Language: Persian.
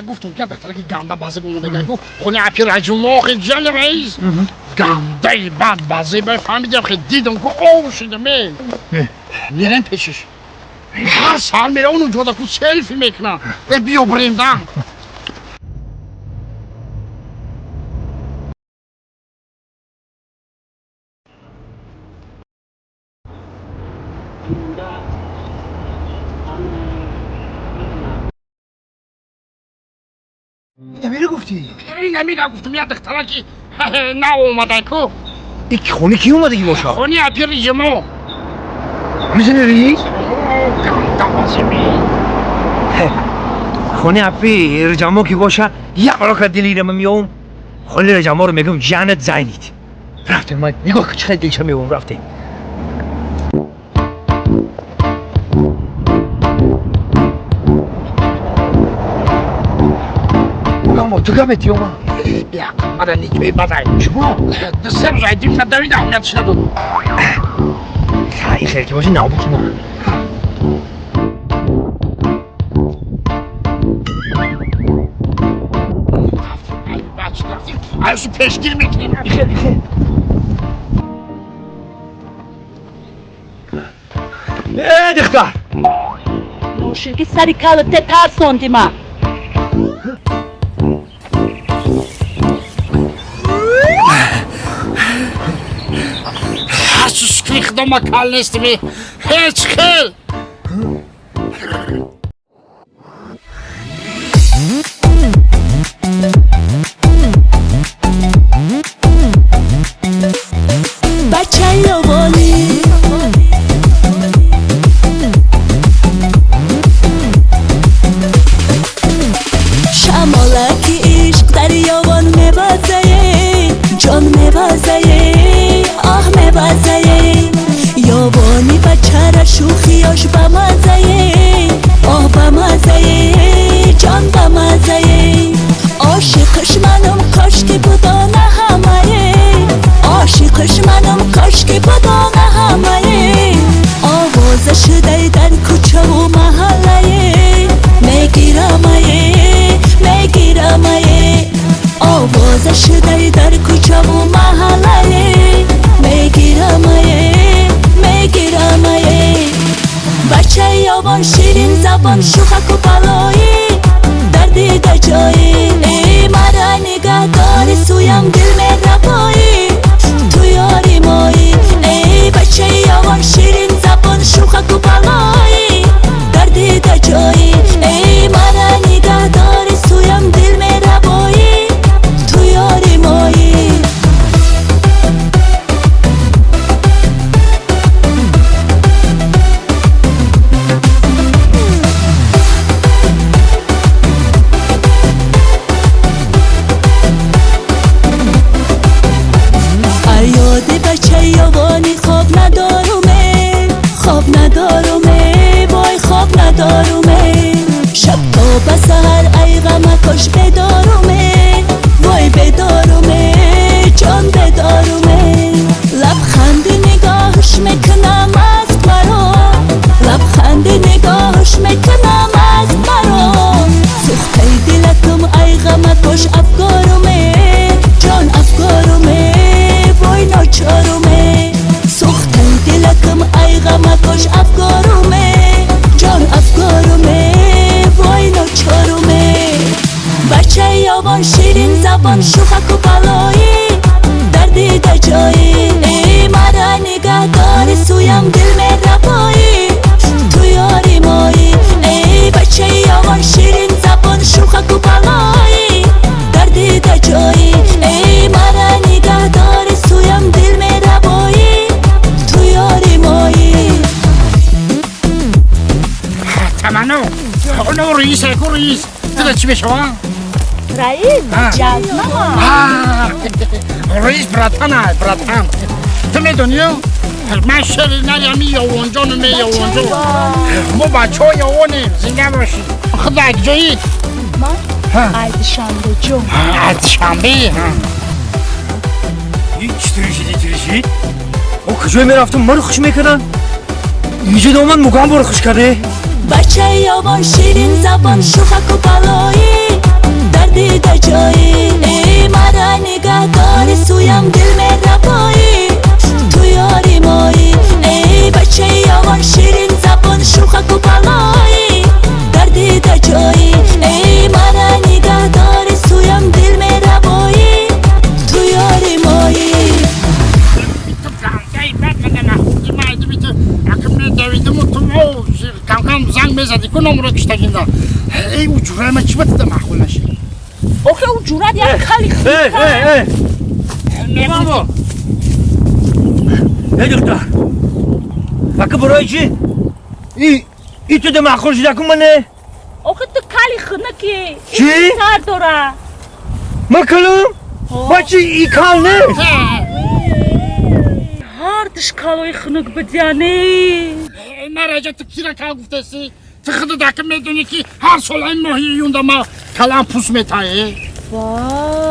گفتم که بهتره که گنده بازی بمونه گفتم خونه اپی رجوماخ جل رئیس گنده بد بازی بفهمیدم که دیدم که او شده میرم پیشش هر سال میره اونو جدا که سلفی میکنم بیا برندم نمیره گفتی؟ نمیره گفتم یه دختره که نه اومده که این خونه کی اومده کی باشه؟ خونه اپی رجوماخ میزنه رئیس؟ گنده بازی خونه اپی رجما کی باشه؟ یه قرار دلیرم میام خونه رجما رو میگم جانت زینید رفتیم ما نگاه که چقدر دلشم میام رفتیم اما تو گمتی اوما یا آره نیچه بدای شما؟ دستم رایدیم نداری دهمیت شدو خیلی که باشی نابود شما از پیشگیر میکنیم خیلی دختر نوشنگی سری کالته ترسوندی من Sus klikdama kalnesti mi? Hiç kıl! بچه یابانی شمالکی عشق در یابان میبازه جان میبازه آه میبازه یابانی بچه را شوخیاش بمازه آه بمازه جان بمازه عاشقش منم کاش که بودا نه همه عاشقش منم کاش که بودا نه همه آوازش دی در کوچه و محله میگیرم آوازش دی در کوچه و محله میگیرم بچه یابان شیرین زبان شوخک و بلایی در دیده جایی ای مرا نگه داری سویم دل مهربایی تو یاری مایی ای بچه یابان شیرین زبان شوخک و بلایی در دیده جایی ای مرا نگه داری سویم دل مهربایی تو یاری مایی یاد بچه یابانی خواب ندارومه وای خواب ندارومه شب تا به سحر ای غم کاش بدارومه وای بدارومه جان بدارومه لبخند نگاهش میکنم از مرا لبخند نگاهش میکنم از مرا سوخته دلکم ای غم کاش افگارومه جان افگارومه وای ناچارومه سوخته دلکم ای غم کاش افگارومه جان افگارومه وای ناچارومه بچه یابان شیرین زبان شوخک و بلایی در دیده جایی ای مرا نگه داری سویم دل مهربایی تو یاری مایی ای بچه یابان شیرین زبان شوخک و بلایی در دیده جایی ای مرا نگه داری سویم دل مهربایی تو یاری مایی تمنو اونو رئیس اکو رئیس دیده چی بشوا؟ رئیس جزمه رئیس براتن تو میدونی؟ من شرینه یمی یا اونجا نمی یا اونجا ما بچه های اونیم زنده باشی خدا جایی من عید شنبه جون عید شنبه این چطوری او کجای میرفتم منو خوش میکنن اینجا دامن مگم برو خوش کرده بچه یابان شیرین زبان شوخک و بلایی بده معقول نشه آخه اون جورت یک کلی خیلی بابا نه دختر بکه برای چی؟ ای تو ده معقول شده کن منه؟ آخه تو کلی خنکی چی؟ سر داره ما کلم؟ ما چی ای کال نه؟ هر دش کالوی خنک بدیانی نه راجع تو کی را کار گفتسی تو خود دکه میدونی که هر سال این ماهی یونده ما کلام پوست میتایه وای